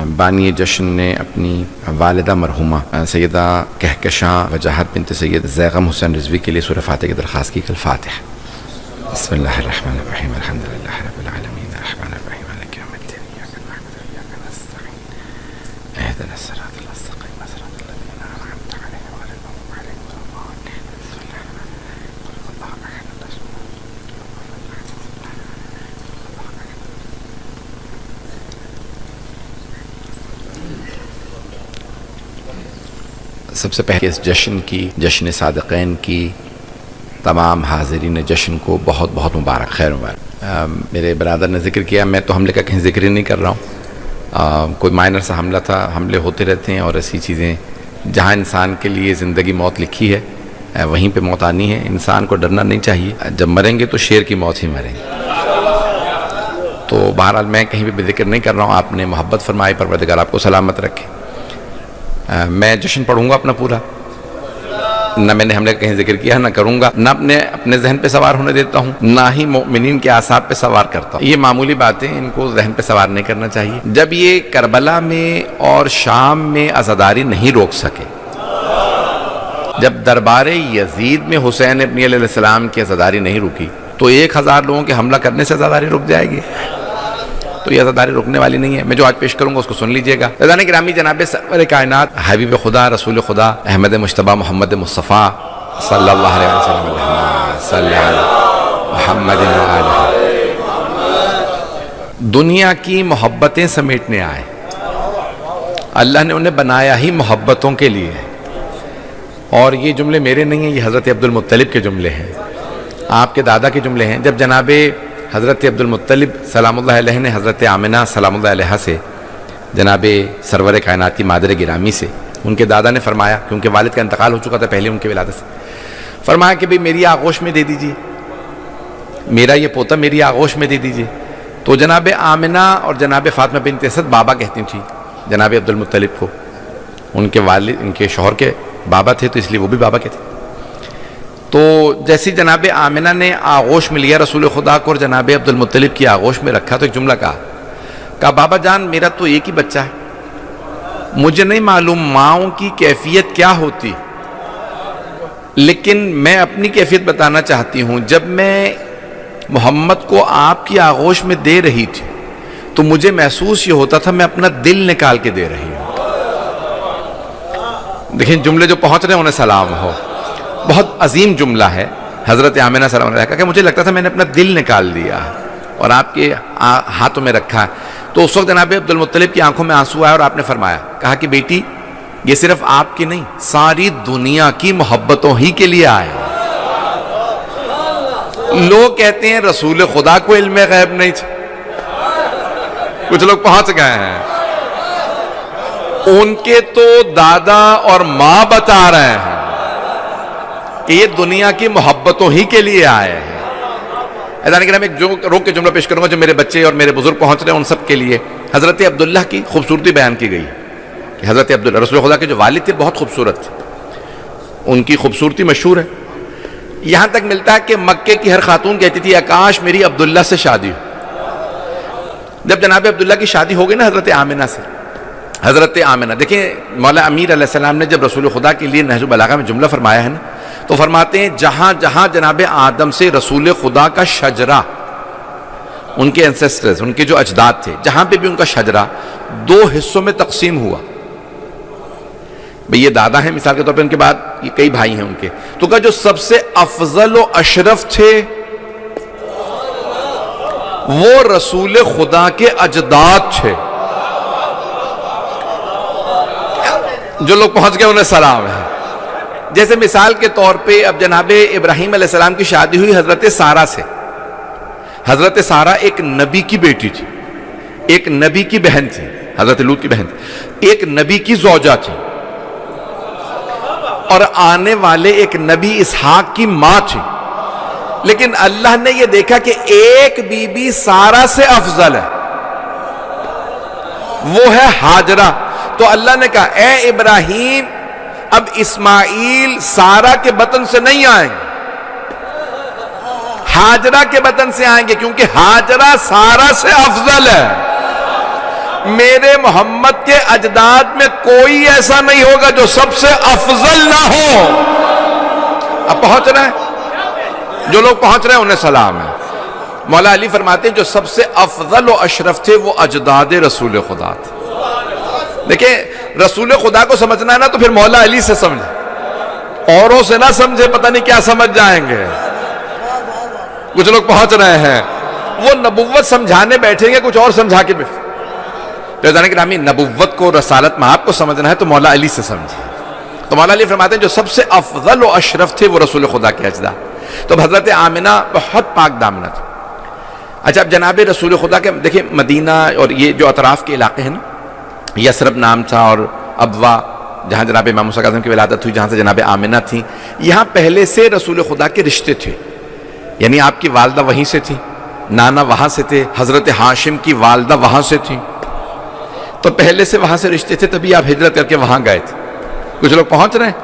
بانی جشن نے اپنی والدہ مرحومہ سیدہ کہکشاں وجاہت بنت سید زیغم حسین رضوی کے لیے سورہ فاتحہ کی درخواست کی. الفاتحہ. بسم اللہ الرحمن الرحیم الحمد للہ رب العالمین الرحمن الرحیم مالک یوم الدین ایاک نعبد و ایاک نستعین اهدنا الصراط المستقیم صراط الذین انعمت علیہم غیر المغضوب علیہم ولا الضالین. بسم اللہ الرحمن الرحیم. سب سے پہلے اس جشن کی، جشن صادقین کی تمام حاضرین جشن کو بہت بہت مبارک، خیر مبارک. میرے برادر نے ذکر کیا، میں تو حملے کا کہیں ذکر ہی نہیں کر رہا ہوں. کوئی مائنر سا حملہ تھا، حملے ہوتے رہتے ہیں اور ایسی چیزیں. جہاں انسان کے لیے زندگی موت لکھی ہے وہیں پہ موت آنی ہے. انسان کو ڈرنا نہیں چاہیے، جب مریں گے تو شیر کی موت ہی مریں گے. تو بہرحال میں کہیں بھی ذکر نہیں کر رہا ہوں. آپ نے محبت فرمائی، پروردگار آپ کو سلامت رکھے. میں جشن پڑھوں گا اپنا پورا، نہ میں نے حملے کا کہیں ذکر کیا، نہ کروں گا، نہ اپنے ذہن پہ سوار ہونے دیتا ہوں، نہ ہی مومنین کے اعصاب پہ سوار کرتا ہوں. یہ معمولی باتیں، ان کو ذہن پہ سوار نہیں کرنا چاہیے. جب یہ کربلا میں اور شام میں عزاداری نہیں روک سکے، جب دربار یزید میں حسین ابن علیہ السلام کی عزاداری نہیں رکی، تو 1000 لوگوں کے حملہ کرنے سے عزاداری رک جائے گی؟ تو یہ عزاداری رکنے والی نہیں ہے. میں جو آج پیش کروں گا اس کو سن لیجئے گا. رضوان گرامی، جناب سرور کائنات حبیب خدا رسول خدا احمد مجتبی محمد مصطفیٰ صلی اللہ علیہ وسلم صلی اللہ محمد وآلہ دنیا کی محبتیں سمیٹنے آئے. اللہ نے انہیں بنایا ہی محبتوں کے لیے. اور یہ جملے میرے نہیں ہیں، یہ حضرت عبد المطلب کے جملے ہیں، آپ کے دادا کے جملے ہیں. جب جناب حضرت عبد المطلب سلام اللہ علیہ نے حضرت آمنہ سلام اللہ علیہ سے، جناب سرور کائنات کی مادر گرامی سے، ان کے دادا نے فرمایا، کیونکہ والد کا انتقال ہو چکا تھا پہلے ان کی ولادت سے، فرمایا کہ بھئی میری آغوش میں دے دیجئے، میرا یہ پوتا میری آغوش میں دے دیجئے. تو جناب آمنہ اور جناب فاطمہ بنت اسد بابا کہتی تھیں جناب عبد المطلب کو. ان کے والد، ان کے شوہر کے بابا تھے، تو اس لیے وہ بھی بابا کہتے. تو جیسی جناب آمنہ نے آغوش میں لیا رسول خدا کو اور جناب عبد المطلب کی آغوش میں رکھا، تو ایک جملہ کہا بابا جان میرا تو ایک ہی بچہ ہے، مجھے نہیں معلوم ماؤں کی کیفیت کیا ہوتی، لیکن میں اپنی کیفیت بتانا چاہتی ہوں. جب میں محمد کو آپ کی آغوش میں دے رہی تھی تو مجھے محسوس یہ ہوتا تھا میں اپنا دل نکال کے دے رہی ہوں. دیکھیں جملے جو پہنچ رہے ہیں انہیں سلام ہو. بہت عظیم جملہ ہے. حضرت آمنہ سلام اللہ علیہ کہ مجھے لگتا تھا میں نے اپنا دل نکال دیا اور آپ کے ہاتھوں میں رکھا ہے. تو اس وقت جناب عبد المطلب کی آنکھوں میں آنسو آیا اور آپ نے فرمایا، کہا کہ بیٹی یہ صرف آپ کی نہیں، ساری دنیا کی محبتوں ہی کے لیے آیا. لوگ کہتے ہیں رسول خدا کو علم غیب نہیں تھا، کچھ لوگ پہنچ گئے ہیں، ان کے تو دادا اور ماں بتا رہے ہیں کہ یہ دنیا کی محبتوں ہی کے لیے آئے ہیں. ایک روک کے جملہ پیش کروں گا جو میرے بچے اور میرے بزرگ پہنچ رہے ہیں ان سب کے لیے. حضرت عبداللہ کی خوبصورتی بیان کی گئی کہ حضرت عبداللہ رسول خدا کے جو والد تھے بہت خوبصورت تھے، ان کی خوبصورتی مشہور ہے. یہاں تک ملتا ہے کہ مکے کی ہر خاتون کہتی تھی آکاش میری عبداللہ سے شادی ہو. جب جناب عبداللہ کی شادی ہو گئی نا حضرت آمنہ سے، حضرت آمنہ دیکھیں مولا امیر علیہ السلام نے جب رسول خدا کے لیے نہج البلاغہ میں جملہ فرمایا ہے نا، تو فرماتے ہیں جہاں جہاں جناب آدم سے رسول خدا کا شجرہ، ان کے انسیسٹرز، ان کے جو اجداد تھے، جہاں پہ بھی ان کا شجرہ 2 حصوں میں تقسیم ہوا. بھئی یہ دادا ہیں مثال کے طور پہ، ان کے بعد یہ کئی بھائی ہیں ان کے، تو کہا جو سب سے افضل و اشرف تھے وہ رسول خدا کے اجداد تھے. جو لوگ پہنچ گئے انہیں سلام ہے. جیسے مثال کے طور پہ اب جناب ابراہیم علیہ السلام کی شادی ہوئی حضرت سارہ سے. حضرت سارہ ایک نبی کی بیٹی تھی، ایک نبی کی بہن تھی، حضرت لوط کی بہن تھی، ایک نبی کی زوجہ تھی، اور آنے والے ایک نبی اسحاق کی ماں تھی. لیکن اللہ نے یہ دیکھا کہ ایک بی بی سارہ سے افضل ہے، وہ ہے ہاجرہ. تو اللہ نے کہا اے ابراہیم اب اسماعیل سارہ کے بطن سے نہیں آئیں گے، ہاجرہ کے بطن سے آئیں گے، کیونکہ ہاجرہ سارہ سے افضل ہے. میرے محمد کے اجداد میں کوئی ایسا نہیں ہوگا جو سب سے افضل نہ ہو. اب پہنچ رہے ہیں جو لوگ پہنچ رہے ہیں انہیں سلام ہے. مولا علی فرماتے ہیں جو سب سے افضل و اشرف تھے وہ اجداد رسول خدا تھے. دیکھیں رسول خدا کو سمجھنا ہے نا تو پھر مولا علی سے سمجھیں, اوروں سے نہ سمجھے پتہ نہیں کیا سمجھ جائیں گے. کچھ لوگ پہنچ رہے ہیں وہ نبوت سمجھانے بیٹھیں گے کچھ اور سمجھا کے بیٹھیں. تو جانے کہ رامی نبوت کو رسالت میں آپ کو سمجھنا ہے تو مولا علی سے سمجھیں. تو مولا علی فرماتے ہیں جو سب سے افضل و اشرف تھے وہ رسول خدا کے اجداد. تو حضرت آمنہ بہت پاک دامنہ تھی. اچھا اب جناب رسول خدا کے دیکھیں مدینہ اور یہ جو اطراف کے علاقے ہیں نا, یثرب نام تھا اور ابوا جہاں جناب امام موسیٰ کاظم کی ولادت ہوئی, جہاں سے جناب آمنہ تھیں, یہاں پہلے سے رسول خدا کے رشتے تھے. یعنی آپ کی والدہ وہیں سے تھی, نانا وہاں سے تھے, حضرت ہاشم کی والدہ وہاں سے تھی, تو پہلے سے وہاں سے رشتے تھے, تبھی آپ ہجرت کر کے وہاں گئے تھے. کچھ لوگ پہنچ رہے ہیں.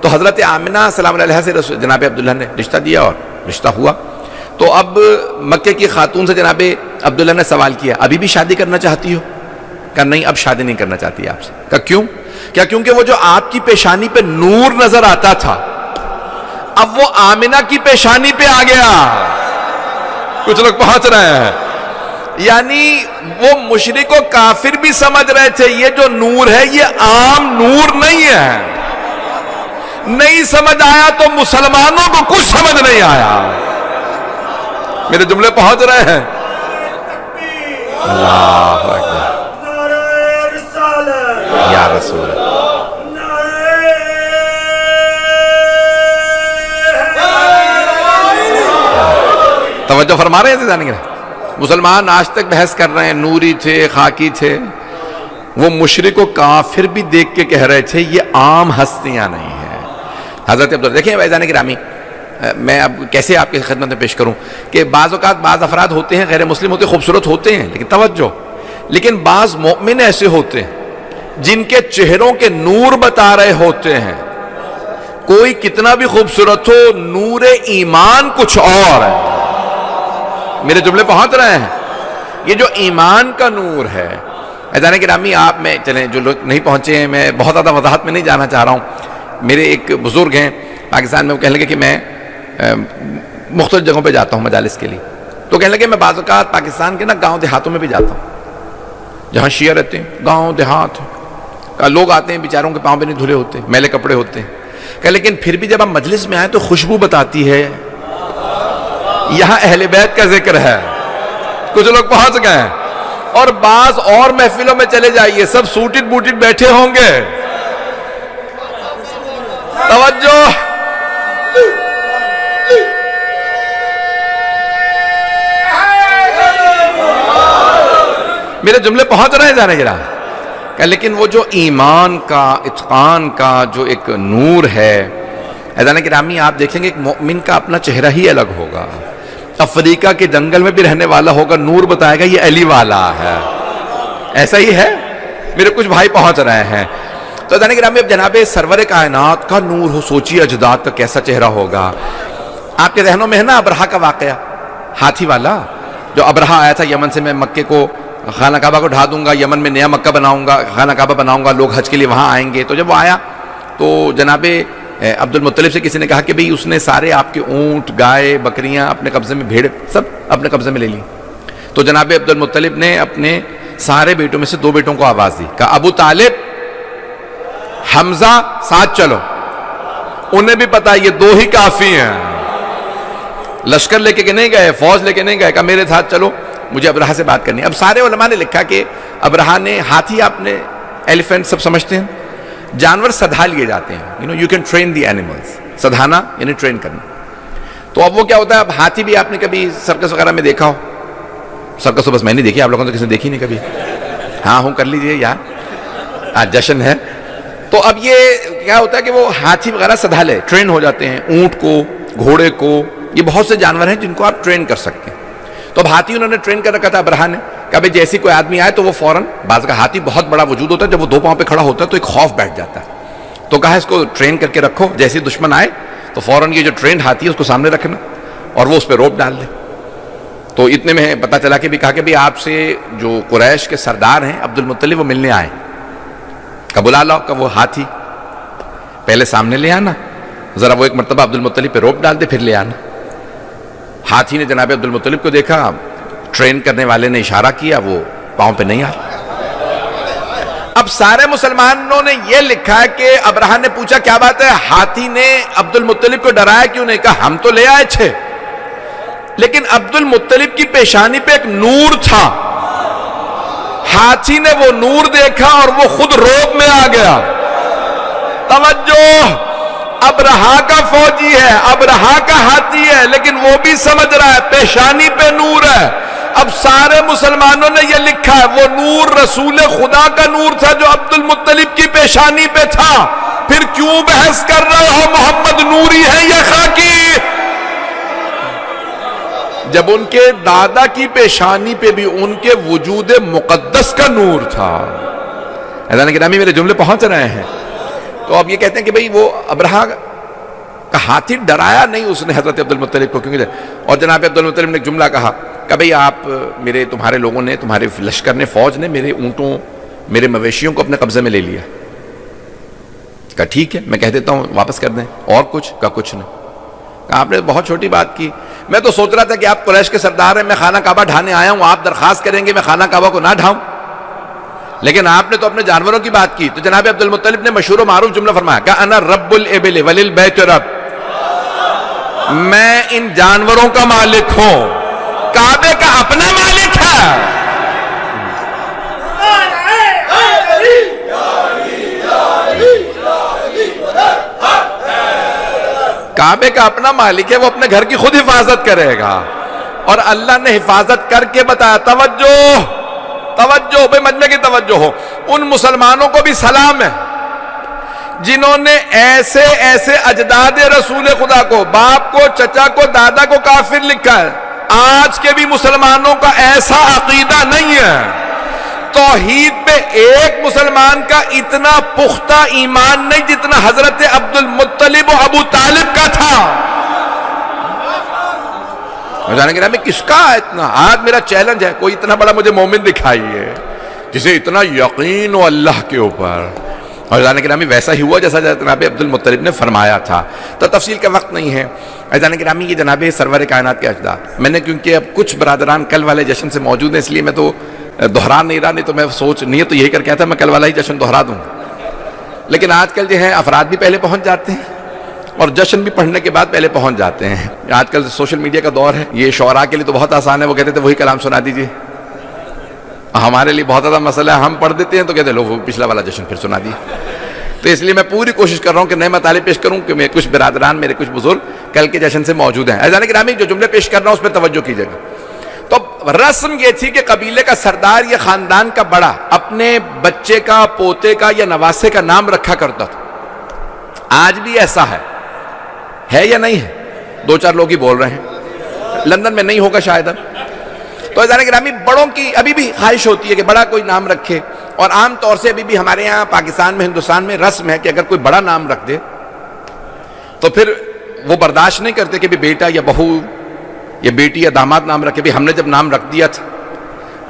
تو حضرت آمنہ سلام علیہ سے جناب عبداللہ نے رشتہ دیا اور رشتہ ہوا. تو اب مکے کی خاتون سے جناب عبداللہ نے سوال کیا ابھی بھی شادی کرنا چاہتی ہو؟ کہا نہیں اب شادی نہیں کرنا چاہتی آپ سے. کہا کیوں؟ کیا کیونکہ وہ جو آپ کی پیشانی پہ نور نظر آتا تھا اب وہ آمنہ کی پیشانی پہ آ گیا. کچھ لوگ پہنچ رہے ہیں. یعنی وہ مشرک و کافر بھی سمجھ رہے تھے یہ جو نور ہے یہ عام نور نہیں ہے. نہیں سمجھ آیا تو مسلمانوں کو کچھ سمجھ نہیں آیا. میرے جملے پہنچ رہے ہیں. اللہ اکبر یا رسول اللہ. توجہ فرما رہے ہیں جانیں گے. مسلمان آج تک بحث کر رہے ہیں نوری تھے خاکی تھے, وہ مشرک و کافر بھی دیکھ کے کہہ رہے تھے یہ عام ہستیاں نہیں ہیں. حضرت عبداللہ دیکھیں فیضان گرامی, میں اب کیسے آپ کی خدمت میں پیش کروں کہ بعض اوقات بعض افراد ہوتے ہیں غیر مسلم ہوتے خوبصورت ہوتے ہیں لیکن توجہ, لیکن بعض مومن ایسے ہوتے ہیں جن کے چہروں کے نور بتا رہے ہوتے ہیں کوئی کتنا بھی خوبصورت ہو نور ایمان کچھ اور ہے. میرے جملے پہنچ رہے ہیں. یہ جو ایمان کا نور ہے عزیزان گرامی, آپ میں چلیں جو لوگ نہیں پہنچے ہیں میں بہت زیادہ وضاحت میں نہیں جانا چاہ رہا ہوں. میرے ایک بزرگ ہیں پاکستان میں, وہ کہنے لگے کہ میں مختلف جگہوں پہ جاتا ہوں مجالس کے لیے, تو کہنے لگے میں بعض اوقات پاکستان کے نا گاؤں دیہاتوں میں بھی جاتا ہوں جہاں شیعہ رہتے ہیں, گاؤں دیہات لوگ آتے ہیں بیچاروں کے پاؤں پہ نہیں دھلے ہوتے, میلے کپڑے ہوتے ہیں. کہ لیکن پھر بھی جب ہم مجلس میں آئیں تو خوشبو بتاتی ہے یہاں اہل بیت کا ذکر ہے. کچھ لوگ پہنچ گئے ہیں. اور بعض اور محفلوں میں چلے جائیے سب سوٹڈ بوٹڈ بیٹھے ہوں گے. توجہ, میرے جملے پہنچ رہے ہیں جانے گرا. کہ لیکن وہ جو ایمان کا اتقان کا جو ایک نور ہے عزیزان گرامی, آپ دیکھیں گے ایک مومن کا اپنا چہرہ ہی الگ ہوگا. افریقہ کے جنگل میں بھی رہنے والا ہوگا, نور بتائے گا یہ علی والا ہے. ایسا ہی ہے. میرے کچھ بھائی پہنچ رہے ہیں. تو عزیزان گرامی اب جناب سرور کائنات کا نور ہو, سوچیے اجداد کا کیسا چہرہ ہوگا. آپ کے ذہنوں میں ہے نا ابرہا کا واقعہ, ہاتھی والا جو ابرہا آیا تھا یمن سے, میں مکے کو خانہ کعبہ کو ڈھا دوں گا, یمن میں نیا مکہ بناؤں گا, خانہ کعبہ بناؤں گا, لوگ حج کے لیے وہاں آئیں گے. تو جب وہ آیا تو جناب عبد المطلب سے کسی نے کہا کہ بھئی اس نے سارے آپ کے اونٹ گائے بکریاں اپنے قبضے میں, بھیڑ سب اپنے قبضے میں لے لی. تو جناب عبد المطلب نے اپنے سارے بیٹوں میں سے 2 بیٹوں کو آواز دی, کہا ابو طالب حمزہ ساتھ چلو. انہیں بھی پتا یہ 2 ہی کافی ہیں, لشکر لے کے نہیں گئے, فوج لے کے نہیں گئے, کہا میرے ساتھ چلو مجھے ابرہا سے بات کرنی. اب سارے علماء نے لکھا کہ ابرہا نے, ہاتھی آپ نے ایلیفینٹ سب سمجھتے ہیں, جانور سدھا لیے جاتے ہیں. You can train the animals, سدھانا یعنی ٹرین کرنا. تو اب وہ کیا ہوتا ہے, اب ہاتھی بھی آپ نے کبھی سرکس وغیرہ میں دیکھا ہو, سرکس تو بس میں نہیں دیکھی, آپ لوگوں نے کسی نے دیکھی نہیں کبھی. ہاں ہوں کر لیجئے یار, آج جشن ہے. تو اب یہ کیا ہوتا ہے کہ وہ ہاتھی وغیرہ سدھا لے, ٹرین ہو جاتے ہیں, اونٹ کو, گھوڑے کو, یہ بہت سے جانور ہیں جن کو آپ ٹرین کر سکتے ہیں. تو اب ہاتھی انہوں نے ٹرین کر رکھا تھا ابرہا نے, کہ بھائی جیسی کوئی آدمی آئے تو وہ فوراً, بعض کا ہاتھی بہت بڑا وجود ہوتا ہے, جب وہ 2 پاؤں پہ کھڑا ہوتا ہے تو ایک خوف بیٹھ جاتا ہے. تو کہا اس کو ٹرین کر کے رکھو, جیسے دشمن آئے تو فوراً یہ جو ٹرینڈ ہاتھی ہے اس کو سامنے رکھنا اور وہ اس پہ روپ ڈال دے. تو تو اتنے میں پتا چلا کہ بھی کہا کہ بھی آپ سے جو قریش کے سردار ہیں عبد المطلب وہ ملنے آئے. کہا بلا لاؤ. کہ وہ ہاتھی پہلے سامنے لے آنا, ذرا وہ ایک مرتبہ عبد المطلب پہ روپ ڈال دے پھر لے آنا. ہاتھی نے جناب عبد المطلب کو دیکھا, ٹرین کرنے والے نے اشارہ کیا, وہ پاؤں پہ نہیں آیا. اب سارے مسلمانوں نے یہ لکھا ہے کہ ابرہہ نے پوچھا کیا بات ہے, ہاتھی نے عبد المطلب کو ڈرایا کیوں نہیں؟ کہا ہم تو لے آئے تھے لیکن عبد المطلب کی پیشانی پہ ایک نور تھا, ہاتھی نے وہ نور دیکھا اور وہ خود روب میں آ گیا. توجہ, ابرہہ کا فوجی ہے, ابرہہ کا ہاتھی ہے, لیکن وہ بھی سمجھ رہا ہے پیشانی پہ نور ہے. اب سارے مسلمانوں نے یہ لکھا ہے وہ نور رسول خدا کا نور تھا جو عبد المطلب کی پیشانی پہ تھا. پھر کیوں بحث کر رہے ہو محمد نوری ہے یا خاکی؟ جب ان کے دادا کی پیشانی پہ بھی ان کے وجود مقدس کا نور تھا. اذان گرامی میرے جملے پہنچ رہے ہیں. تو اب یہ کہتے ہیں کہ بھئی وہ ابرہہ کا ہاتھی ڈرایا نہیں اس نے حضرت عبد المطلب کو, کیونکہ اور جناب عبد المطلب نے ایک جملہ کہا کہ بھئی آپ تمہارے لوگوں نے, تمہارے لشکر نے, فوج نے میرے اونٹوں, میرے مویشیوں کو اپنے قبضے میں لے لیا. کہا ٹھیک ہے میں کہہ دیتا ہوں واپس کر دیں. اور کچھ؟ کہا کچھ نہیں. کہا آپ نے بہت چھوٹی بات کی, میں تو سوچ رہا تھا کہ آپ قریش کے سردار ہیں, میں خانہ کعبہ ڈھانے آیا ہوں, آپ درخواست کریں گے میں خانہ کعبہ کو نہ ڈھاؤں, لیکن آپ نے تو اپنے جانوروں کی بات کی. تو جناب عبد المطلب نے مشہور و معروف جملہ فرمایا کہ انا رب الابل وللبیت رب, میں ان جانوروں کا مالک ہوں, کعبے کا اپنا مالک ہے. کعبے کا اپنا مالک ہے, وہ اپنے گھر کی خود حفاظت کرے گا. اور اللہ نے حفاظت کر کے بتایا. توجہ توجہ بے مجمع کی توجہ ہو. ان مسلمانوں کو بھی سلام ہے جنہوں نے ایسے ایسے اجداد رسول خدا کو, باپ کو, چچا کو, دادا کو کافر لکھا ہے. آج کے بھی مسلمانوں کا ایسا عقیدہ نہیں ہے. توحید پہ ایک مسلمان کا اتنا پختہ ایمان نہیں جتنا حضرت عبد المطلب و ابو طالب کا تھا. جانے گرامی کس کا اتنا؟ آج میرا چیلنج ہے کوئی اتنا بڑا مجھے مومن دکھائیے جسے اتنا یقین ہو اللہ کے اوپر. اور جانے گرامی ویسا ہی ہوا جیسا جناب عبد المطلب نے فرمایا تھا. تو تفصیل کا وقت نہیں ہے. جانے گرامی یہ جناب سرور کائنات کے اجداد, میں نے کیونکہ اب کچھ برادران کل والے جشن سے موجود ہیں اس لیے میں تو دہرا نہیں رہا, نہیں تو میں سوچ نیت تو یہی کر کے آتا میں کل والا ہی جشن دہرا دوں. لیکن آج کل جو ہے افراد بھی پہلے پہنچ جاتے ہیں اور جشن بھی پڑھنے کے بعد پہلے پہنچ جاتے ہیں. آج کل سوشل میڈیا کا دور ہے, یہ شعراء کے لیے تو بہت آسان ہے, وہ کہتے تھے وہی کلام سنا دیجیے. ہمارے لیے بہت زیادہ مسئلہ ہے, ہم پڑھ دیتے ہیں تو کہتے ہیں لو پچھلا والا جشن پھر سنا دیے. تو اس لیے میں پوری کوشش کر رہا ہوں کہ نئے مطالب پیش کروں کہ کچھ برادران, میرے کچھ بزرگ کل کے جشن سے موجود ہیں. اذان گرامی جو جملے پیش کر رہا ہوں اس پہ توجہ کیجیے گا. تو رسم یہ تھی کہ قبیلے کا سردار یا خاندان کا بڑا اپنے بچے کا, پوتے کا یا نواسے کا نام رکھا کرتا تھا. آج بھی ایسا ہے یا نہیں ہے؟ دو چار لوگ ہی بول رہے ہیں, لندن میں نہیں ہوگا شاید. تو اذان گرامی بڑوں کی ابھی بھی خواہش ہوتی ہے کہ بڑا کوئی نام رکھے, اور عام طور سے ابھی بھی ہمارے یہاں پاکستان میں, ہندوستان میں رسم ہے کہ اگر کوئی بڑا نام رکھ دے تو پھر وہ برداشت نہیں کرتے کہ بھی بیٹا یا بہو یا بیٹی یا داماد نام رکھے. بھی ہم نے جب نام رکھ دیا تھا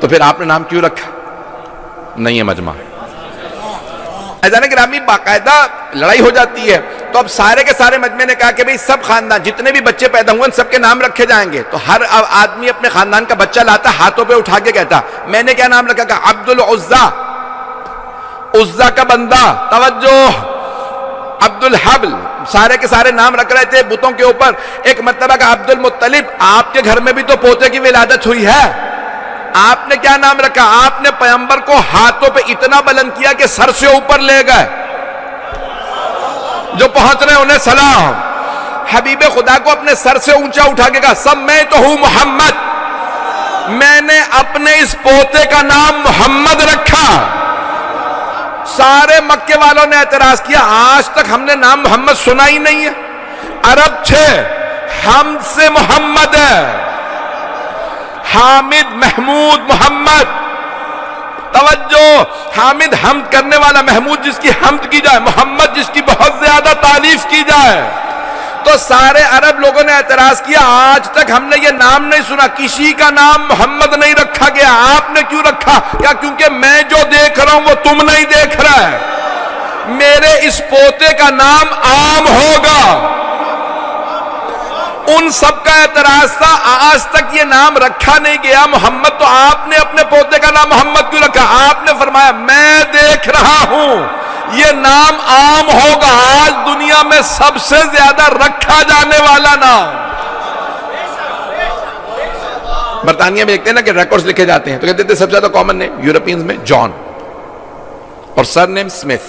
تو پھر آپ نے نام کیوں رکھا؟ نہیں ہے مجمع. اذان گرامی باقاعدہ لڑائی ہو جاتی ہے. تو اب سارے کے سارے مجمع نے کہا کہ بھئی سب خاندان جتنے بھی بچے پیدا ہوئے سب کے نام رکھے جائیں گے. تو ہر آدمی اپنے خاندان کا بچہ لاتا, ہاتھوں پہ اٹھا کے کہتا میں نے کیا نام رکھا؟ کہ عبد العزا, عزا کا بندہ. توجہ, عبد الحبل, سارے کے سارے نام رکھ رہے تھے بتوں کے اوپر. ایک مرتبہ کا عبد المطلب, آپ کے گھر میں بھی تو پوتے کی ولادت ہوئی ہے, آپ نے کیا نام رکھا؟ آپ نے پیغمبر کو ہاتھوں پہ اتنا بلند کیا کہ سر سے اوپر لے گئے. جو پہنچ رہے انہیں سلام. حبیب خدا کو اپنے سر سے اونچا اٹھا کے کہا سمیتہ محمد, میں نے اپنے اس پوتے کا نام محمد رکھا. سارے مکے والوں نے اعتراض کیا آج تک ہم نے نام محمد سنا ہی نہیں ہے. عرب تھے, ہم سے محمد ہے, حامد, محمود, محمد. توجہ, حامد حمد کرنے والا, محمود جس کی حمد کی جائے, محمد جس کی بہت زیادہ تعریف کی جائے. تو سارے عرب لوگوں نے اعتراض کیا آج تک ہم نے یہ نام نہیں سنا، کسی کا نام محمد نہیں رکھا گیا، آپ نے کیوں رکھا؟ کیا کیونکہ میں جو دیکھ رہا ہوں وہ تم نہیں دیکھ رہا ہے، میرے اس پوتے کا نام عام ہوگا۔ ان سب کا اعتراض تھا آج تک یہ نام رکھا نہیں گیا محمد، تو آپ نے اپنے پوتے کا نام محمد کیوں رکھا؟ آپ نے فرمایا میں دیکھ رہا ہوں یہ نام عام ہوگا، آج دنیا میں سب سے زیادہ رکھا جانے والا نام۔ برطانیہ میں دیکھتے ہیں نا کہ ریکارڈز لکھے جاتے ہیں تو کہتے ہیں سب سے زیادہ کامن نیم یورپینز میں جان اور سر نیم سمتھ،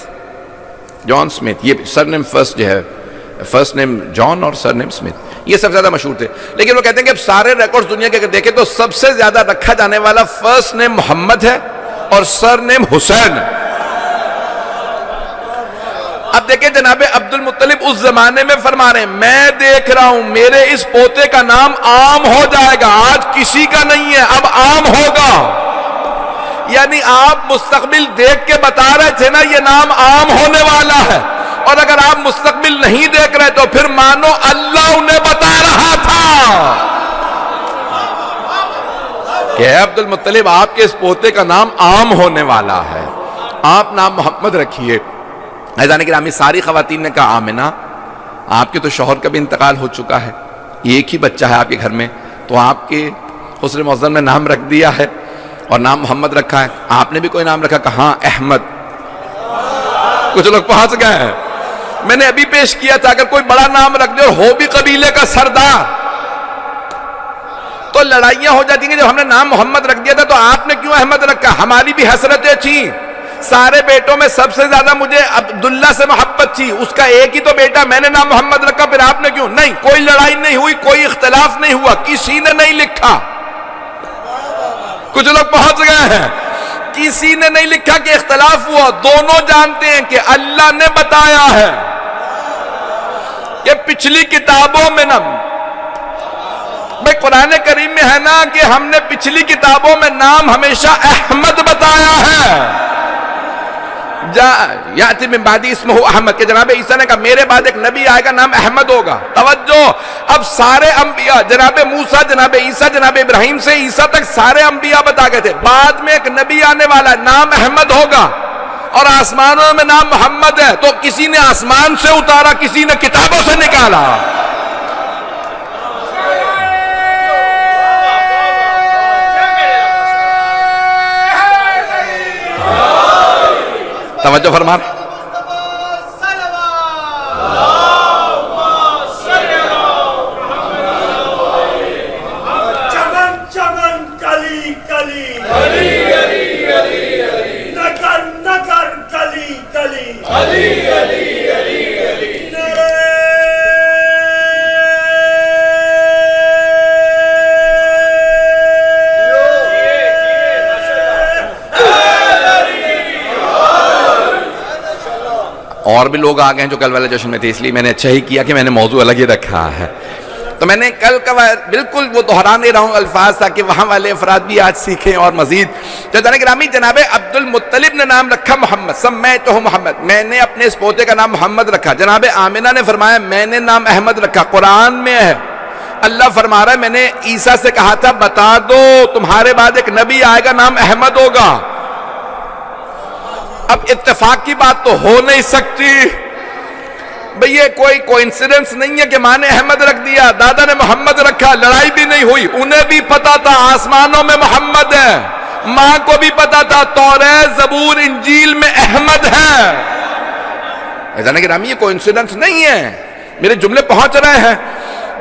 جان سمتھ، یہ سر نیم فرسٹ جو ہے، فرسٹ نیم جان اور سر نیم سمتھ، یہ سب سے زیادہ مشہور تھے۔ لیکن وہ کہتے ہیں کہ اب سارے ریکارڈز دنیا کے اگر دیکھیں تو سب سے زیادہ رکھا جانے والا فرسٹ نیم محمد ہے اور سر نیم حسین ہے۔ اب دیکھیں جناب عبد المطلب اس زمانے میں فرما رہے ہیں میں دیکھ رہا ہوں میرے اس پوتے کا نام عام ہو جائے گا، آج کسی کا نہیں ہے اب عام ہوگا۔ یعنی آپ مستقبل دیکھ کے بتا رہے تھے نا یہ نام عام ہونے والا ہے، اور اگر آپ مستقبل نہیں دیکھ رہے تو پھر مانو اللہ انہیں بتا رہا تھا کہ اے عبد المطلب آپ کے اس پوتے کا نام عام ہونے والا ہے، آپ نام محمد رکھیے۔ عزیزان گرامی ساری خواتین نے کہا آمنہ آپ کے تو شوہر کا بھی انتقال ہو چکا ہے، ایک ہی بچہ ہے آپ کے گھر میں، تو آپ کے حسن معظم میں نام رکھ دیا ہے اور نام محمد رکھا ہے، آپ نے بھی کوئی نام رکھا؟ کہاں احمد۔ کچھ لوگ پہنچ گئے ہیں، میں نے ابھی پیش کیا تھا اگر کوئی بڑا نام رکھ دے اور ہو بھی قبیلے کا سردار تو لڑائیاں ہو جاتی ہیں۔ جب ہم نے نام محمد رکھ دیا تھا تو آپ نے کیوں احمد رکھا؟ ہماری بھی حسرتیں تھیں، سارے بیٹوں میں سب سے زیادہ مجھے عبداللہ سے محبت تھی، اس کا ایک ہی تو بیٹا، میں نے نام محمد رکھا، پھر آپ نے کیوں؟ نہیں، کوئی لڑائی نہیں ہوئی، کوئی اختلاف نہیں ہوا، کسی نے نہیں لکھا۔ کچھ لوگ پہنچ گئے ہیں، کسی نے نہیں لکھا کہ اختلاف ہوا، دونوں جانتے ہیں کہ اللہ نے بتایا ہے کہ پچھلی کتابوں میں نا بھئی قرآن کریم میں ہے نا کہ ہم نے پچھلی کتابوں میں نام ہمیشہ احمد بتایا ہے۔ یاتی من بعدی اسمہ احمد، کہ جناب عیسیٰ نے کہا میرے بعد ایک نبی آئے گا نام احمد ہوگا۔ توجہ، اب سارے انبیاء جناب موسیٰ، جناب عیسیٰ، جناب ابراہیم سے عیسیٰ تک سارے انبیاء بتا گئے تھے بعد میں ایک نبی آنے والا ہے نام احمد ہوگا، اور آسمانوں میں نام محمد ہے، تو کسی نے آسمان سے اتارا، کسی نے کتابوں سے نکالا۔ توجہ فرما رہے چمن چمن کلی کلی نگر نگر کلی کلی اور بھی لوگ آ گئے ہیں جو کل والے جشن میں تھے، اس لیے میں نے اچھا ہی کیا کہ میں نے موضوع الگ ہی رکھا ہے۔ تو میں نے کل کا بالکل وہ دہرا نہیں رہا ہوں الفاظ تاکہ وہاں والے افراد بھی آج سیکھیں اور مزید۔ جناب گرامی جناب عبد المطلب نے نام رکھا محمد، سمیتہ محمد، میں نے اپنے اس پوتے کا نام محمد رکھا۔ جناب آمنہ نے فرمایا میں نے نام احمد رکھا۔ قرآن میں ہے اللہ فرما رہا ہے میں نے عیسیٰ سے کہا تھا بتا دو تمہارے بعد ایک نبی آئے گا نام احمد ہوگا۔ اب اتفاق کی بات تو ہو نہیں سکتی بھئی، یہ کوئی کوئنسیڈنس نہیں ہے کہ ماں نے احمد رکھ دیا، دادا نے محمد رکھا، لڑائی بھی نہیں ہوئی، انہیں بھی پتا تھا آسمانوں میں محمد ہے، ماں کو بھی پتا تھا توریت زبور انجیل میں احمد ہے۔ جانے گرامی یہ کوئنسیڈنس نہیں ہے، میرے جملے پہنچ رہے ہیں۔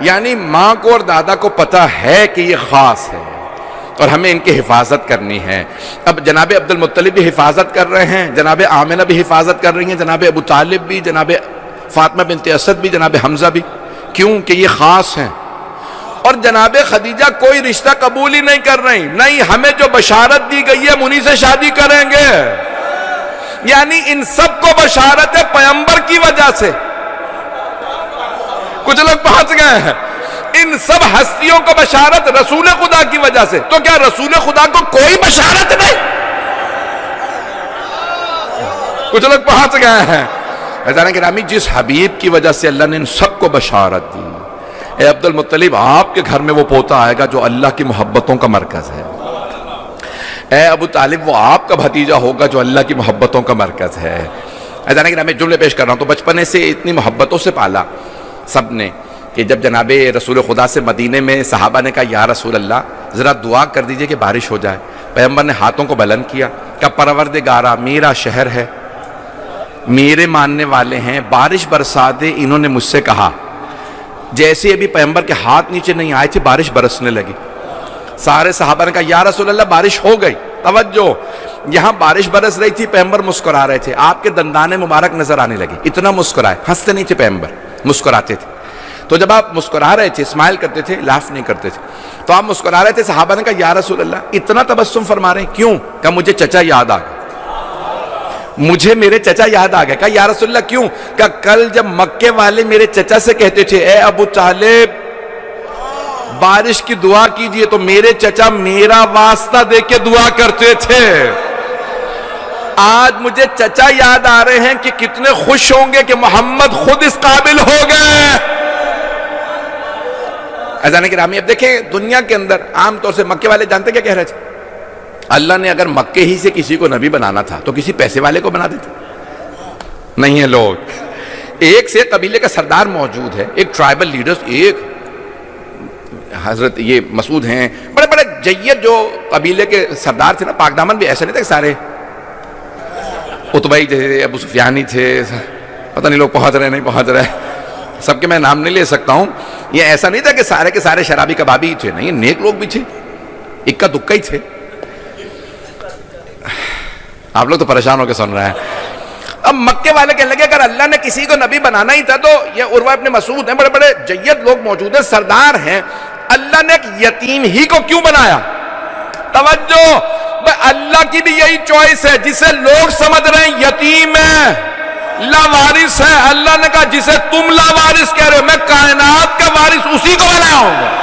یعنی ماں کو اور دادا کو پتا ہے کہ یہ خاص ہے اور ہمیں ان کی حفاظت کرنی ہے۔ اب جناب عبد المطلب بھی حفاظت کر رہے ہیں، جناب آمنہ بھی حفاظت کر رہی ہیں، جناب ابو طالب بھی، جناب فاطمہ بنت اسد بھی، جناب حمزہ بھی، کیوں کہ یہ خاص ہیں۔ اور جناب خدیجہ کوئی رشتہ قبول ہی نہیں کر رہی، نہیں ہمیں جو بشارت دی گئی ہے ہم انہی سے شادی کریں گے۔ یعنی ان سب کو بشارت ہے پیغمبر کی وجہ سے۔ کچھ لوگ پہنچ گئے ہیں، ان سب ہستیوں کو بشارت رسول خدا کی وجہ سے، تو کیا رسول خدا کو کوئی بشارت نہیں؟ کچھ لوگ پہنچ گئے ہیں، عزیزان گرامی، جس حبیب کی وجہ سے اللہ نے ان سب کو بشارت دی، اے عبد المطلب آپ کے گھر میں وہ پوتا آئے گا جو اللہ کی محبتوں کا مرکز ہے، اے ابو طالب وہ آپ کا بھتیجا ہوگا جو اللہ کی محبتوں کا مرکز ہے۔ عزیزان گرامی، جملے پیش کر رہا ہوں تو بچپنے سے اتنی محبتوں سے پالا سب نے کہ جب جناب رسول خدا سے مدینے میں صحابہ نے کہا یا رسول اللہ ذرا دعا کر دیجئے کہ بارش ہو جائے، پیغمبر نے ہاتھوں کو بلند کیا، کہ پروردگارا میرا شہر ہے، میرے ماننے والے ہیں، بارش برسا دے۔ انہوں نے مجھ سے کہا، جیسے ابھی پیغمبر کے ہاتھ نیچے نہیں آئے تھے بارش برسنے لگی۔ سارے صحابہ نے کہا یا رسول اللہ بارش ہو گئی۔ توجہ، یہاں بارش برس رہی تھی، پیغمبر مسکرا رہے تھے، آپ کے دندانے مبارک نظر آنے لگے، اتنا مسکرائے، ہنستے نہیں تھے پیغمبر، مسکراتے تھے۔ تو جب آپ مسکرا رہے تھے، اسمائل کرتے تھے، لاف نہیں کرتے تھے، تو آپ مسکرا رہے تھے، صحابہ نے کہا یا رسول اللہ اتنا تبسم فرما رہے ہیں کیوں؟ کہا مجھے چچا یاد آ گیا، مجھے میرے چچا یاد آ گیا۔ کہا یا رسول اللہ کیوں؟ کہا کل جب مکے والے میرے چچا سے کہتے تھے اے ابو طالب بارش کی دعا کیجئے، تو میرے چچا میرا واسطہ دے کے دعا کرتے تھے۔ آج مجھے چچا یاد آ رہے ہیں کہ کتنے خوش ہوں گے کہ محمد خود اس قابل ہو گئے۔ عزیزان گرامی، اب دیکھیں دنیا کے اندر عام طور سے مکے والے جانتے کیا کہہ رہے تھے؟ اللہ نے اگر مکے ہی سے کسی کو نبی بنانا تھا تو کسی پیسے والے کو بنا دیتے، نہیں ہے لوگ۔ ایک سے قبیلے کا سردار موجود ہے، ایک ٹرائبل لیڈرز، ایک حضرت یہ مسعود ہیں، بڑے بڑے جید جو قبیلے کے سردار تھے نا، پاک دامن بھی ایسے نہیں تھے سارے، اتبائی تھے، ابو سفیانی تھے، پتہ نہیں لوگ پہنچ رہے نہیں پہنچ رہے، سب کے میں نام نہیں لے سکتا ہوں۔ یہ ایسا نہیں تھا کہ سارے کے سارے شرابی کبابی ہی تھے، نہیں، نیک لوگ بھی تھے، اکا دکا ہی تھے۔ آپ لوگ تو پریشان ہو کے سن رہے ہیں۔ اب مکے والے کہنے لگے اگر اللہ نے کسی کو نبی بنانا ہی تھا تو یہ عروہ ابن مسعود ہیں، بڑے بڑے جید لوگ موجود ہیں، سردار ہیں، اللہ نے ایک یتیم ہی کو کیوں بنایا؟ توجہ، اللہ کی بھی یہی چوائس ہے، جسے لوگ سمجھ رہے ہیں یتیم ہے، لاوارث ہے، اللہ نے کہا جسے تم لاوارث کہہ رہے ہو میں کائنات کا وارث اسی کو بنایا ہوں گا۔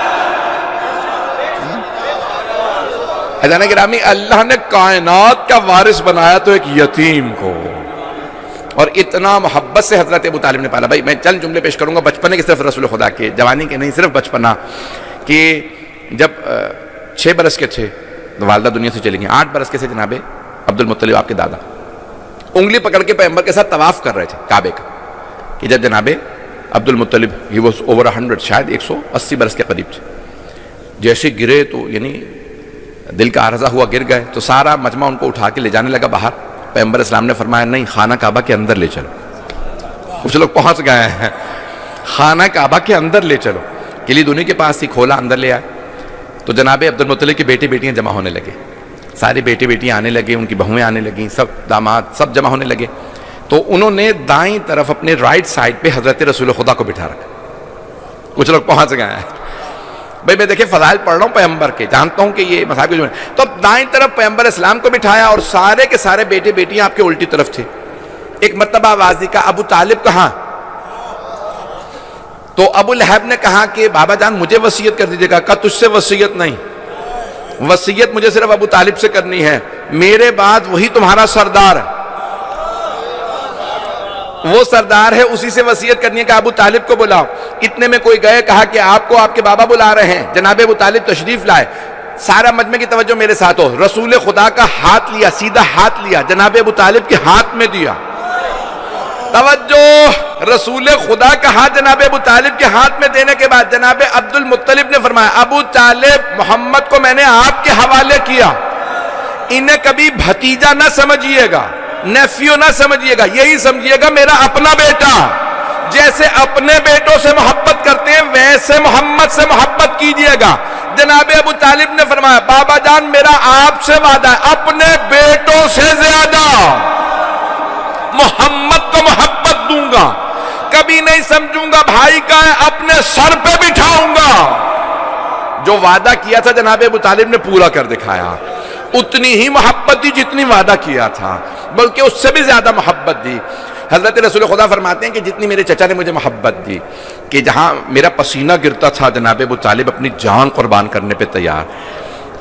حضرت گرامی، اللہ نے کائنات کا وارث بنایا تو ایک یتیم کو، اور اتنا محبت سے حضرت ابو طالب نے پالا۔ بھائی میں چند جملے پیش کروں گا بچپنے کے، صرف رسول خدا کے، جوانی کے نہیں، صرف بچپنا کہ جب 6 برس کے تھے والدہ دنیا سے چلی گئیں، 8 برس کے تھے جناب عبد المطلب آپ کے دادا انگلی پکڑ کے پیغمبر کے ساتھ طواف کر رہے تھے کعبے کا، کہ جب جناب عبد المطلب ہی واز اوور 100، شاید 180 برس کے قریب تھے، جیسے گرے تو یعنی دل کا عارضہ ہوا، گر گئے، تو سارا مجمع ان کو اٹھا کے لے جانے لگا باہر۔ پیغمبر اسلام نے فرمایا نہیں، خانہ کعبہ کے اندر لے چلو۔ کچھ لوگ پہنچ گئے ہیں، خانہ کعبہ کے اندر لے چلو، کلی دنیا کے پاس تھی، کھولا، اندر لے آئے۔ تو جناب عبد المطلب کے بیٹے بیٹیاں جمع ہونے لگے، سارے بیٹے بیٹیاں آنے لگے، ان کی بہویں آنے لگیں، سب داماد سب جمع ہونے لگے۔ تو انہوں نے دائیں طرف اپنے رائٹ سائڈ پہ حضرت رسول خدا کو بٹھا رکھا۔ کچھ لوگ پہنچ گئے ہیں بھائی، میں دیکھیں فضائل پڑھ رہا ہوں پیغمبر کے، جانتا ہوں کہ یہ مصحف کے، تو دائیں طرف پیغمبر اسلام کو بٹھایا اور سارے کے سارے بیٹے بیٹیاں آپ کے الٹی طرف تھے۔ ایک مرتبہ آواز دی، کہا ابو طالب کہاں؟ تو ابو لہب نے کہا کہ بابا جان مجھے وصیت کر دیجیے گا۔ کہا تجھ سے وصیت نہیں، وصیت مجھے صرف ابو طالب سے کرنی ہے، میرے بعد وہی تمہارا سردار ہے، وہ سردار ہے، اسی سے وصیت کرنی ہے کہ ابو طالب کو بلاؤ۔ اتنے میں کوئی گئے، کہا کہ آپ کو آپ کے بابا بلا رہے ہیں۔ جناب ابو طالب تشریف لائے، سارا مجمع کی توجہ میرے ساتھ ہو، رسول خدا کا ہاتھ لیا، سیدھا ہاتھ لیا، جناب ابو طالب کے ہاتھ میں دیا۔ توجہ، رسول خدا کا ہاتھ جناب ابو طالب کے ہاتھ میں دینے کے بعد جناب عبد المطلب نے فرمایا ابو طالب محمد کو میں نے آپ کے حوالے کیا، انہیں کبھی بھتیجا نہ سمجھیے گا، نیفیو نہ سمجھیے گا، یہی سمجھیے گا میرا اپنا بیٹا۔ جیسے اپنے بیٹوں سے محبت کرتے ہیں ویسے محمد سے محبت کیجیے گا۔ جناب ابو طالب نے فرمایا بابا جان میرا آپ سے وعدہ ہے، اپنے بیٹوں سے زیادہ محمد کو محبت دوں گا، کبھی نہیں سمجھوں گا بھائی کا ہے، اپنے سر پہ بٹھاؤں گا۔ جو وعدہ کیا تھا جناب ابو طالب نے پورا کر دکھایا، اتنی ہی محبت دی جتنی وعدہ کیا تھا، بلکہ اس سے بھی زیادہ محبت دی۔ حضرت رسول خدا فرماتے ہیں کہ جتنی میرے چچا نے مجھے محبت دی کہ جہاں میرا پسینہ گرتا تھا جناب ابو طالب اپنی جان قربان کرنے پہ تیار،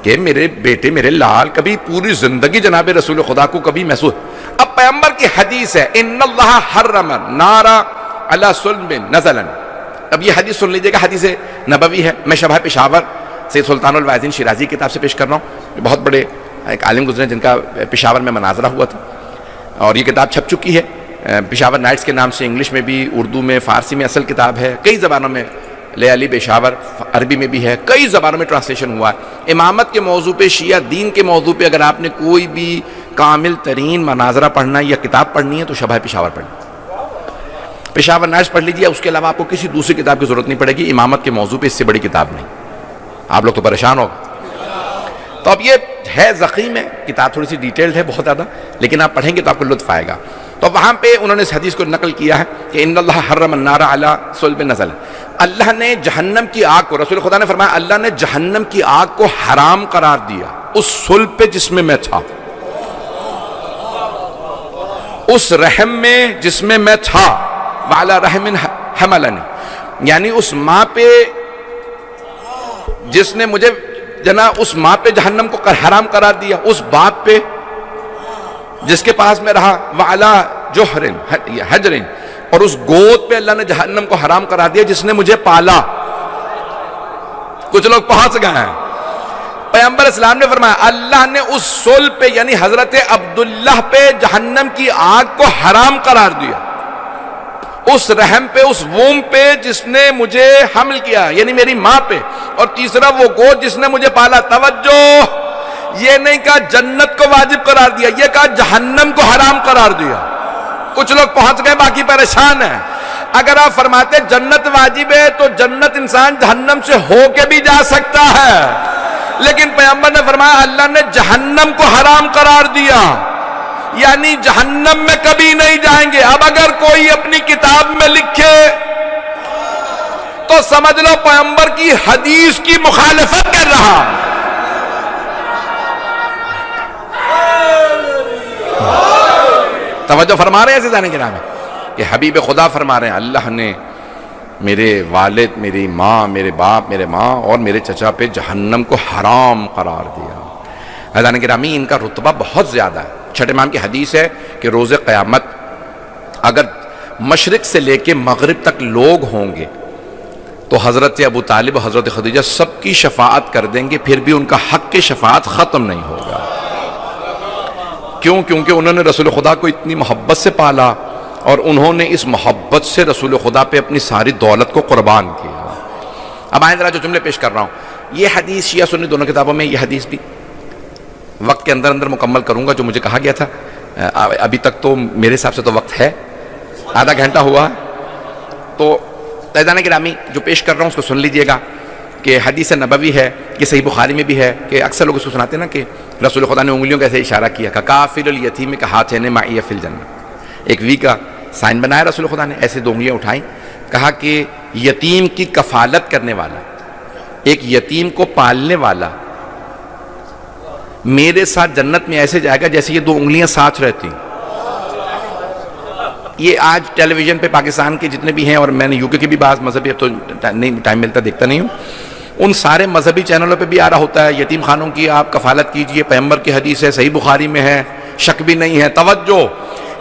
کہ میرے بیٹے میرے لال کبھی پوری زندگی جناب رسول خدا کو کبھی محسوس۔ اب پیغمبر کی حدیث ہے ان اللہ حرم نارا علی سلم نزلا. اب یہ حدیث سن لیجئے گا, حدیث نبوی ہے. میں شبہ پشاور سید سلطان الواعظین شیرازی کتاب سے پیش کر رہا ہوں. بہت بڑے ایک عالم گزرے جن کا پشاور میں مناظرہ ہوا تھا, اور یہ کتاب چھپ چکی ہے پشاور نائٹس کے نام سے, انگلش میں بھی, اردو میں, فارسی میں اصل کتاب ہے, کئی زبانوں میں, لے علی پشاور عربی میں بھی ہے, کئی زبانوں میں ٹرانسلیشن ہوا ہے. امامت کے موضوع پہ, شیعہ دین کے موضوع پہ اگر آپ نے کوئی بھی کامل ترین مناظرہ پڑھنا یا کتاب پڑھنی ہے تو شبہ پشاور پڑھنی. پشاور نائٹس پڑھ لیجیے, اس کے علاوہ آپ کو کسی دوسری کتاب کی ضرورت نہیں پڑے گی. امامت کے موضوع پہ اس سے بڑی کتاب نہیں. آپ لوگ تو پریشان ہو. تو اب یہ ہے ضخیم ہے کتاب, تھوڑی سی ڈیٹیلڈ ہے بہت زیادہ, لیکن آپ پڑھیں گے تو آپ کو لطف آئے گا. تو وہاں پہ انہوں نے اس حدیث کو نقل کیا ہے کہ ان اللہ حرم النار علی صلب نزل. اللہ نے جہنم کی آگ کو, رسول خدا نے فرمایا اللہ نے جہنم کی آگ کو حرام قرار دیا اس صلب پہ جس میں میں تھا, اس رحم میں جس میں میں تھا. وعلی رحم حملنی, یعنی اس ماں پہ جس نے مجھے اس ماں پہ جہنم کو حرام قرار دیا, اس باپ پہ جس کے پاس میں رہا. وعلی جوہر حجر, اور اس گود پہ اللہ نے جہنم کو حرام قرار دیا جس نے مجھے پالا. کچھ لوگ پہنچ گئے ہیں. پیغمبر اسلام نے فرمایا اللہ نے اس صلب پہ یعنی حضرت عبداللہ پہ جہنم کی آگ کو حرام قرار دیا, اس رحم پہ, اس ووم پہ جس نے مجھے حمل کیا یعنی میری ماں پہ, اور تیسرا وہ گود جس نے مجھے پالا. توجہ, یہ نہیں کہا جنت کو واجب قرار دیا, یہ کہا جہنم کو حرام قرار دیا. کچھ لوگ پہنچ گئے, باقی پریشان ہیں. اگر آپ فرماتے جنت واجب ہے تو جنت انسان جہنم سے ہو کے بھی جا سکتا ہے, لیکن پیغمبر نے فرمایا اللہ نے جہنم کو حرام قرار دیا یعنی جہنم میں کبھی نہیں جائیں گے. اب اگر کوئی اپنی کتاب میں لکھے تو سمجھ لو پیغمبر کی حدیث کی مخالفت کر رہا. توجہ فرما رہے ہیں عزیزان کرام کہ حبیب خدا فرما رہے ہیں اللہ نے میرے والد, میری ماں, میرے باپ, میرے ماں اور میرے چچا پہ جہنم کو حرام قرار دیا. عزیزان گرامی ان کا رتبہ بہت زیادہ ہے. چھٹے امام کی حدیث ہے کہ روز قیامت اگر مشرق سے لے کے مغرب تک لوگ ہوں گے تو حضرت ابو طالب و حضرت خدیجہ سب کی شفاعت کر دیں گے, پھر بھی ان کا حق کی شفاعت ختم نہیں ہوگا. کیوں؟ کیونکہ انہوں نے رسول خدا کو اتنی محبت سے پالا اور انہوں نے اس محبت سے رسول خدا پہ اپنی ساری دولت کو قربان کیا. اب آئیں ذرا جو جملے پیش کر رہا ہوں, یہ حدیث شیعہ سنی دونوں کتابوں میں, یہ حدیث بھی وقت کے اندر اندر مکمل کروں گا جو مجھے کہا گیا تھا. ابھی تک تو میرے حساب سے تو وقت ہے, آدھا گھنٹہ ہوا. تو عزیزان گرامی جو پیش کر رہا ہوں اس کو سن لیجئے گا کہ حدیث نبوی ہے, یہ صحیح بخاری میں بھی ہے کہ اکثر لوگ اس کو سناتے ہیں نا کہ رسول خدا نے انگلیوں کا ایسے اشارہ کیا کہ کافل الیتیم کا ہاتھین معی فی الجنہ, ایک وی کا سائن بنایا رسول خدا نے, ایسے دو انگلیاں اٹھائیں, کہا کہ یتیم کی کفالت کرنے والا, ایک یتیم کو پالنے والا میرے ساتھ جنت میں ایسے جائے گا جیسے یہ دو انگلیاں ساتھ رہتی. یہ آج ٹیلی ویژن پہ پاکستان کے جتنے بھی ہیں, اور میں نے یو کے کی بھی بعض مذہبی, اب تو نہیں ٹائم ملتا دیکھتا نہیں ہوں, ان سارے مذہبی چینلوں پہ بھی آ رہا ہوتا ہے یتیم خانوں کی آپ کفالت کیجئے, پیغمبر کی حدیث ہے, صحیح بخاری میں ہے, شک بھی نہیں ہے. توجہ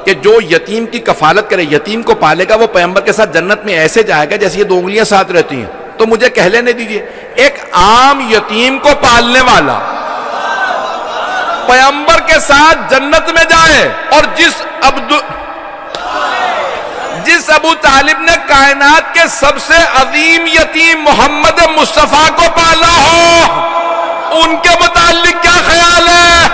کہ جو یتیم کی کفالت کرے, یتیم کو پالے گا, وہ پیغمبر کے ساتھ جنت میں ایسے جائے گا جیسے یہ دو انگلیاں ساتھ رہتی ہیں. تو مجھے کہہ لینے دیجئے, ایک عام یتیم کو پالنے والا پیغمبر کے ساتھ جنت میں جائے, اور جس ابو طالب نے کائنات کے سب سے عظیم یتیم محمد مصطفیٰ کو پالا ہو, ان کے متعلق کیا خیال ہے؟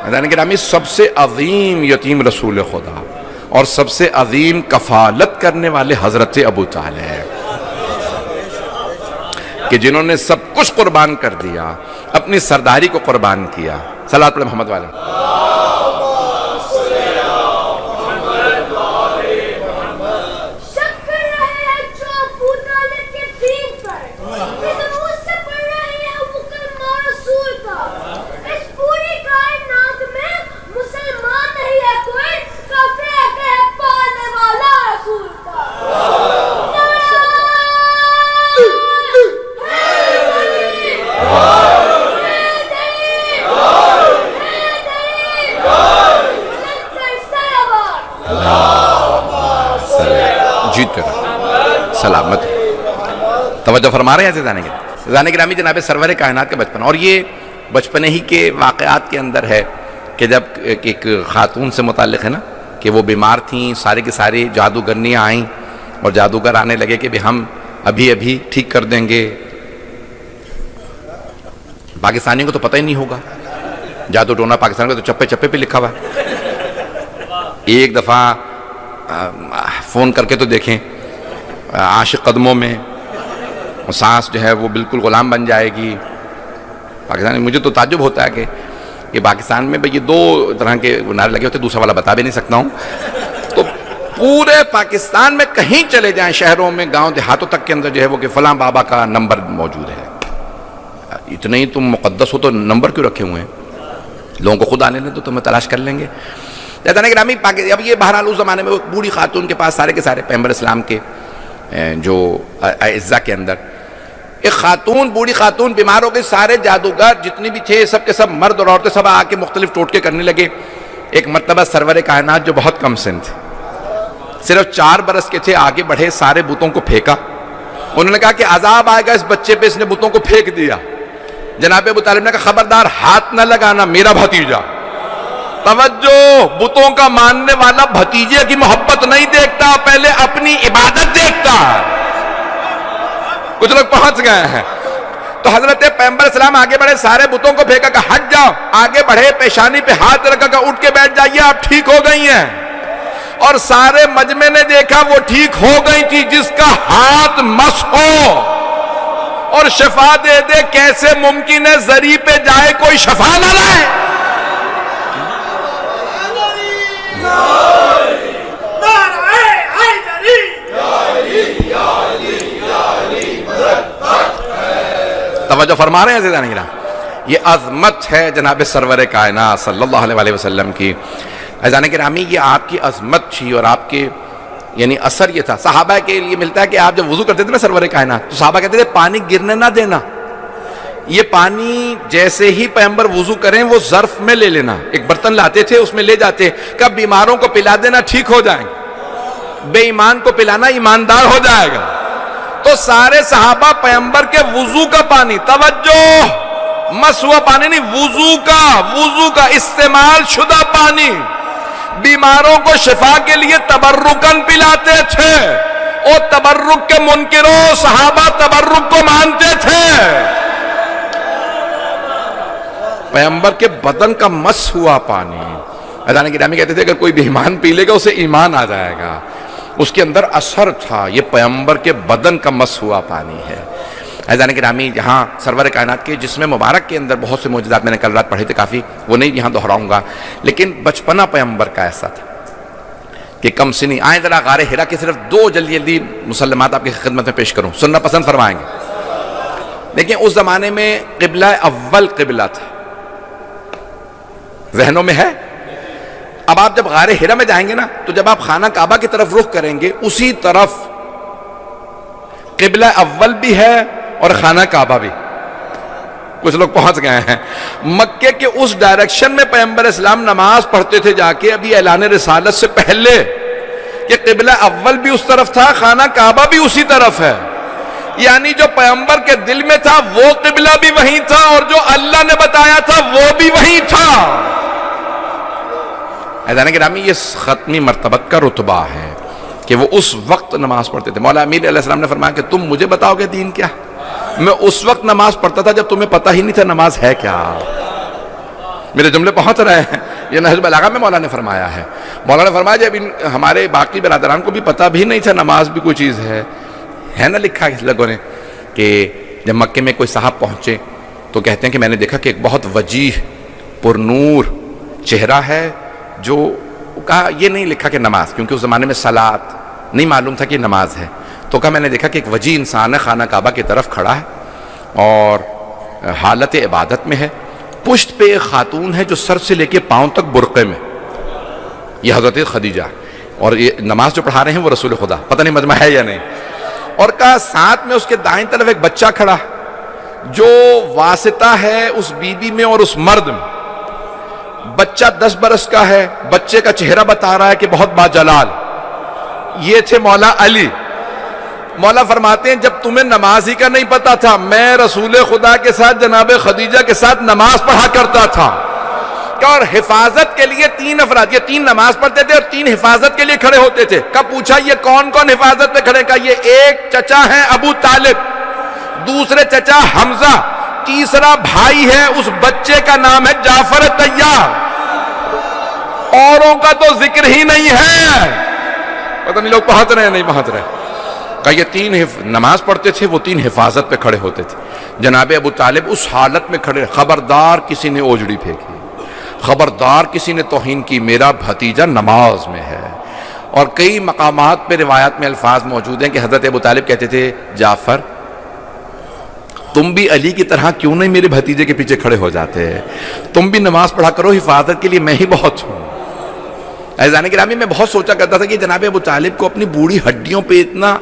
حضرات گرامی, سب سے عظیم یتیم رسول خدا اور سب سے عظیم کفالت کرنے والے حضرت ابو طالب کہ جنہوں نے سب کچھ قربان کر دیا, اپنی سرداری کو قربان کیا. صلوات پڑھیں محمد والے. جیتے رہو، سلامت۔ توجہ فرما رہے ہیں عزیزان گرامی، جناب سرور کائنات کا بچپن، اور یہ بچپنے ہی کے واقعات کے اندر ہے کہ جب ایک خاتون سے متعلق ہے نا کہ وہ بیمار تھیں، سارے کے سارے جادوگرنیاں آئیں اور جادوگر آنے لگے کہ ہم ابھی ابھی ٹھیک کر دیں گے۔ پاکستانیوں کو تو پتہ ہی نہیں ہوگا، جادو ٹونا پاکستان کو تو چپے چپے پہ لکھا ہوا ہے۔ ایک دفعہ فون کر کے تو دیکھیں، عاشق قدموں میں سانس جو ہے وہ بالکل غلام بن جائے گی۔ پاکستان، مجھے تو تعجب ہوتا ہے کہ پاکستان میں یہ دو طرح کے نعرے لگے ہوتے، دوسرا والا بتا بھی نہیں سکتا ہوں۔ تو پورے پاکستان میں کہیں چلے جائیں، شہروں میں، گاؤں دیہاتوں تک کے اندر جو ہے وہ کہ فلاں بابا کا نمبر موجود ہے۔ اتنے ہی تم مقدس ہو تو نمبر کیوں رکھے ہوئے ہیں؟ لوگوں کو خود آنے لیں تو تمہیں تلاش کر لیں گے۔ جیسا گرامی، اب یہ بہرحال اس زمانے میں وہ بوڑھی خاتون کے پاس سارے کے سارے پیغمبر اسلام کے جو اعزاء کے اندر ایک خاتون، بوڑھی خاتون بیمار ہو گئی، سارے جادوگر جتنی بھی تھے سب کے سب مرد اور عورتیں سب آ کے مختلف ٹوٹکے کرنے لگے۔ ایک مرتبہ سرور کائنات جو بہت کم سن تھے، صرف 4 برس کے تھے، آگے بڑھے، سارے بتوں کو پھینکا۔ انہوں نے کہا کہ عذاب آئے گا اس بچے پہ، اس نے بتوں کو پھینک دیا۔ جناب ابو طالب نے کہا خبردار ہاتھ نہ لگانا، میرا بھتیجا۔ توجہ، بتوں کا ماننے والا بھتیجے کی محبت نہیں دیکھتا، پہلے اپنی عبادت دیکھتا۔ کچھ لوگ پہنچ گئے ہیں۔ تو حضرت پیغمبر اسلام آگے بڑھے، سارے بتوں کو پھینکا کہ ہٹ جاؤ، آگے بڑھے، پیشانی پہ ہاتھ رکھا کہ اٹھ کے بیٹھ جائیے، آپ ٹھیک ہو گئی ہیں۔ اور سارے مجمع نے دیکھا وہ ٹھیک ہو گئی تھی، جس کا ہاتھ مس ہو اور شفا دے دے، کیسے ممکن ہے زری پہ جائے کوئی شفا نہ لائے؟ توجہ فرما رہے ہیں عزیزان گرامی، یہ عظمت ہے جناب سرور کائنات صلی اللہ علیہ وسلم کی۔ عزیزان گرامی، یہ آپ کی عظمت تھی اور آپ کے یعنی اثر یہ تھا۔ صحابہ کے لیے ملتا ہے کہ آپ جب وضو کرتے تھے نا سرور کائنات، تو صحابہ کہتے تھے پانی گرنے نہ دینا، یہ پانی جیسے ہی پیغمبر وضو کریں وہ ظرف میں لے لینا، ایک برتن لاتے تھے اس میں لے جاتے، کب بیماروں کو پلا دینا ٹھیک ہو جائیں گے، بے ایمان کو پلانا ایماندار ہو جائے گا۔ تو سارے صحابہ پیغمبر کے وضو کا پانی، توجہ، مس ہوا پانی نہیں، وضو کا استعمال شدہ پانی بیماروں کو شفا کے لیے تبرکن پلاتے تھے۔ اور تبرک کے منکروں صحابہ تبرک کو مانتے تھے۔ پیغمبر کے بدن کا مس ہوا پانی، عزیزان گرامی کہتے تھے اگر کوئی بھی ایمان پی لے گا اسے ایمان آ جائے گا، اس کے اندر اثر تھا، یہ پیغمبر کے بدن کا مس ہوا پانی ہے۔ عزیزان گرامی، جہاں سرور کائنات کے جسم مبارک کے اندر بہت سے معجزات میں نے کل رات پڑھے تھے، کافی وہ نہیں یہاں دہراؤں گا، لیکن بچپنا پیغمبر کا ایسا تھا کہ کم سنی۔ آئیں ذرا غار حرا کے صرف 2 جلدی مسلمات آپ کی خدمت میں پیش کروں، سننا پسند فرمائیں گے۔ دیکھیں اس زمانے میں قبلہ اول قبلہ تھا، ذہنوں میں ہے؟ اب آپ جب غار حرا میں جائیں گے نا تو جب آپ خانہ کعبہ کی طرف رخ کریں گے اسی طرف قبلہ اول بھی ہے اور خانہ کعبہ بھی۔ کچھ لوگ پہنچ گئے ہیں۔ مکے کے اس ڈائریکشن میں پیغمبر اسلام نماز پڑھتے تھے جا کے ابھی اعلان رسالت سے پہلے، کہ قبلہ اول بھی اس طرف تھا، خانہ کعبہ بھی اسی طرف ہے، یعنی جو پیغمبر کے دل میں تھا وہ قبلہ بھی وہیں تھا اور جو اللہ نے بتایا تھا وہ بھی وہیں تھا۔ عزیزان گرامی، یہ ختمی مرتبت کا رتبہ ہے کہ وہ اس وقت نماز پڑھتے تھے۔ مولا امیر علیہ السلام نے فرمایا کہ تم مجھے بتاؤ گے دین کیا؟ میں اس وقت نماز پڑھتا تھا جب تمہیں پتہ ہی نہیں تھا نماز ہے کیا۔ میرے جملے پہنچ رہے ہیں؟ یہ نہج البلاغہ میں مولا نے فرمایا ہے۔ مولا نے فرمایا جب ہمارے باقی برادران کو بھی پتہ بھی نہیں تھا نماز بھی کوئی چیز ہے نا، لکھا ہے لوگوں نے کہ جب مکے میں کوئی صاحب پہنچے تو کہتے ہیں کہ میں نے دیکھا کہ ایک بہت وجیح پرنور چہرہ ہے، جو کہا یہ نہیں لکھا کہ نماز، کیونکہ اس زمانے میں صلاۃ نہیں معلوم تھا کہ نماز ہے، تو کہا میں نے دیکھا کہ ایک وجیح انسان ہے، خانہ کعبہ کی طرف کھڑا ہے اور حالت عبادت میں ہے، پشت پہ ایک خاتون ہے جو سر سے لے کے پاؤں تک برقعے میں، یہ حضرت خدیجہ، اور یہ نماز جو پڑھا رہے ہیں وہ رسول خدا، پتہ نہیں مجمع ہے یا نہیں، اور کہا ساتھ میں اس کے دائیں طرف ایک بچہ کھڑا جو واسطہ ہے اس بی بی میں اور اس مرد میں، بچہ 10 برس کا ہے، بچے کا چہرہ بتا رہا ہے کہ بہت باجلال، یہ تھے مولا علی. مولا فرماتے ہیں جب تمہیں نماز ہی کا نہیں پتا تھا، میں رسول خدا کے ساتھ جناب خدیجہ کے ساتھ نماز پڑھا کرتا تھا. اور حفاظت کے لیے 3 افراد، یہ 3 نماز پڑھتے تھے اور 3 حفاظت کے لیے کھڑے ہوتے تھے. کب پوچھا یہ کون کون حفاظت پہ کھڑے؟ کہا یہ ایک چچا ہے ابو طالب، دوسرے چچا حمزہ، تیسرا بھائی ہے اس بچے کا نام ہے جعفر طیار. اوروں کا تو ذکر ہی نہیں ہے. پتہ نہیں لوگ پہنچ رہے ہیں نہیں پہنچ رہے. کہ یہ 3 نماز پڑھتے تھے، وہ 3 حفاظت پہ کھڑے ہوتے تھے. جناب ابو طالب اس حالت میں کھڑے، خبردار کسی نے اوجڑی پھینکی، خبردار کسی نے توہین کی، میرا بھتیجا نماز میں ہے. اور کئی مقامات پہ روایات میں الفاظ موجود ہیں کہ حضرت ابو طالب کہتے تھے جعفر تم بھی علی کی طرح کیوں نہیں میرے بھتیجے کے پیچھے کھڑے ہو جاتے، تم بھی نماز پڑھا کرو، حفاظت کے لیے میں ہی بہت ہوں. عزیزان گرامی میں بہت سوچا کرتا تھا کہ جناب ابو طالب کو اپنی بوڑھی ہڈیوں پہ اتنا،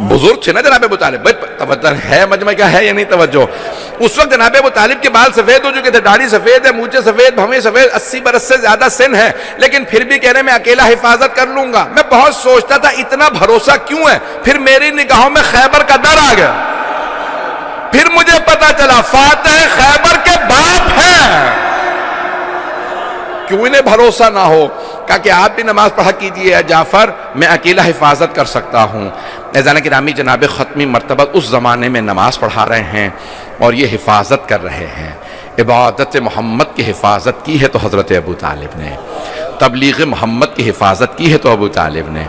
بزرگ تھے نا جناب ابو طالب، توجہ ہے مجمع کیا ہے یا نہیں توجہ. اس وقت جناب ابو طالب کے بال سفید ہو چکے تھے، داڑھی سفید ہے، مونچھیں سفید، بھویں سفید، 80 برس سے زیادہ سن ہے، لیکن پھر بھی کہہ رہے میں اکیلا حفاظت کر لوں گا. میں بہت سوچتا تھا اتنا بھروسہ کیوں ہے. پھر میری نگاہوں میں خیبر کا در آ گیا. پھر مجھے پتا چلا فاتح خیبر کے باپ ہیں. کیوں انہیں بھروسہ نہ ہو؟ کہا کہ آپ بھی نماز پڑھا کیجئے جعفر، میں اکیلا حفاظت کر سکتا ہوں. عزیزان گرامی جناب ختمی مرتبہ اس زمانے میں نماز پڑھا رہے ہیں اور یہ حفاظت کر رہے ہیں. عبادت محمد کی حفاظت کی ہے تو حضرت ابو طالب نے، تبلیغ محمد کی حفاظت کی ہے تو ابو طالب نے.